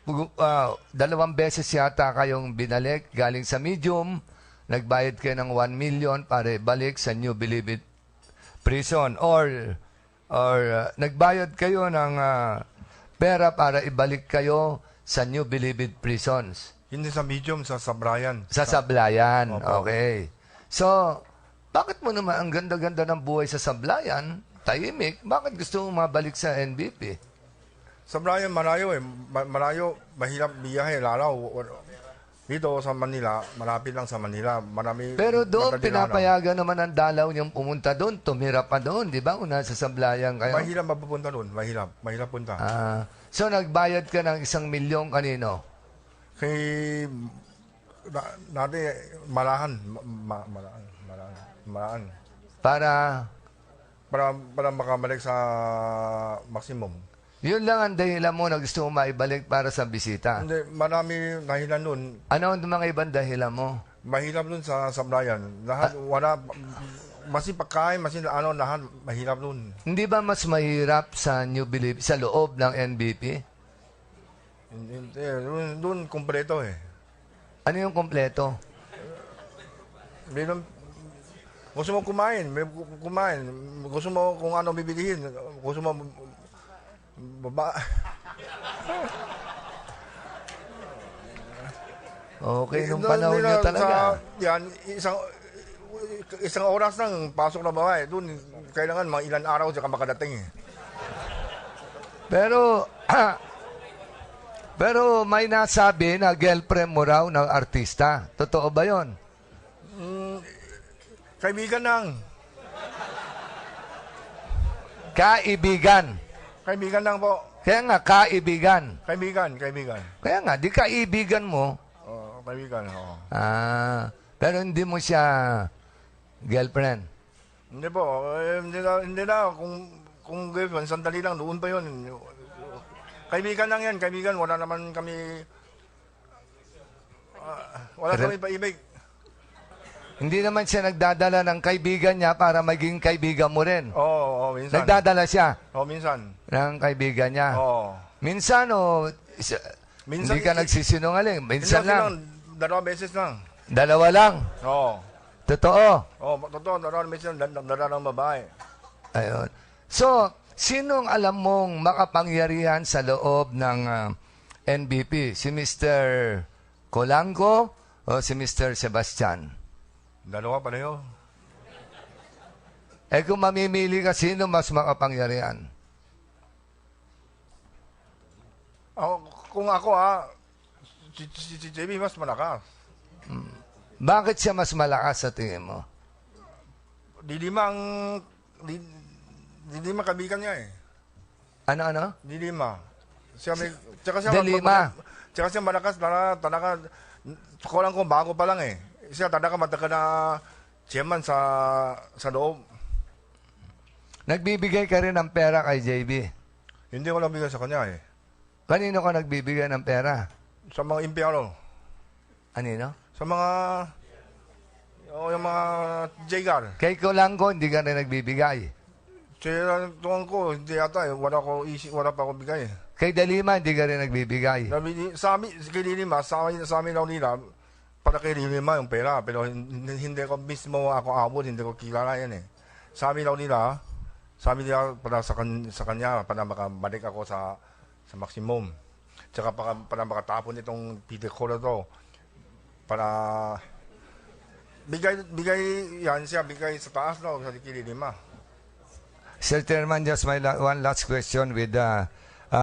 2 beses yata kayong binalik galing sa medium, nagbayad kayo ng 1 million para ibalik sa New Bilibid Prison. Or nagbayad kayo ng pera para ibalik kayo sa New Bilibid Prisons. Hindi sa medium, sa Sablayan. Sa Sablayan, Opo. okay. So, bakit mo naman ang ganda-ganda ng buhay sa Sablayan, tahimik, bakit gusto mo mabalik sa NBP? Sablayan, malayo eh. Malayo, mahirap biyahe, lalaw. Dito sa Manila, malapit lang sa Manila. Marami. Pero doon, madaling pinapayagan naman ang dalaw niyang pumunta doon, tumira pa doon, di ba? Una sa Sablayan kayo. Mahirap mapupunta doon, mahirap. Mahirap punta. So, nagbayad ka ng 1 milyon kanino? Kay dati Malahan, Malahan. Para, Para makabalik sa maximum. yun lang ang dahilan mo na gusto mo maibalik para sa bisita. Hindi, marami dahilan nun. Ano ang mga ibang dahilan mo? Mahirap nun sa Sablayan. Lahat, wala, masin pagkain, masin ano, lahat, mahirap nun. Hindi ba mas mahirap sa New Bilibid, sa loob ng NBP? Hindi, doon kumpleto eh. Ano yung kompleto? Gusto mo kumain, kumain. Gusto mo kung ano bibilihin. Gusto mo baba. Okay, nung panahon nyo talaga. Yan, isang oras lang pasok na babae. Doon, kailangan mga ilan araw siya makadating eh. Pero may nasabi na girlfriend mo raw ng artista. Totoo ba yon? Kaibigan lang. Kaibigan. Kaibigan lang po. Kaya nga, kaibigan. Kaibigan. Kaya nga, di kaibigan mo. Oo, kaibigan, oo. Pero hindi mo siya girlfriend. Hindi po, hindi na. Kung girlfriend, sandali lang, doon pa yun. Kaibigan lang yan, kaibigan. Wala naman kami, wala kami paibig. Hindi naman siya nagdadala ng kaibigan niya para maging kaibigan mo rin. Oo, minsan. Nagdadala siya Oo, minsan. ng kaibigan niya. Oo. Minsan Minsan, hindi ka nagsisinungaling. Minsan Hindi, lang. 2 beses lang. 2 lang. Oo. Totoo. Oo, totoo, 2 beses lang, ng babae. Ayun. So, sinong alam mong makapangyarihan sa loob ng NBP? Si Mr. Colanco o si Mr. Sebastian? Dalawa pareho. Kung mamimili ka, sino mas makapangyarihan? Kung ako si JB mas malakas. Bakit siya mas malakas sa tingin mo? Dilima kaibigan niya eh. Ano? Dilima. Tsaka siya malakas, talaga, ko lang kung bago pa lang eh. Siya talaga matagal na chairman sa loob. Nagbibigay ka rin ng pera kay JB. Hindi ko lang bigyan sa kanya eh. Kanino ka nagbibigay ng pera? Sa mga impyano. Anino? Sa mga yung mga Jagar. Kay Colanco, hindi ka rin nagbibigay. Tuwang ko, hindi yata eh. Wala pa ako bigay eh. Kay Dalima, hindi ka rin nagbibigay. Sa amin daw nila, para kay Lima yung pera. Pero hindi ko mismo ako abot, hindi ko kilala yan eh. Sa amin daw nila, para sa kanya, para makabalik ako sa maximum. Tsaka para makatapon itong Peter Cora to. Para bigay yan siya, bigay sa taas daw, sa kay Lima. Sir Chairman, just one last question with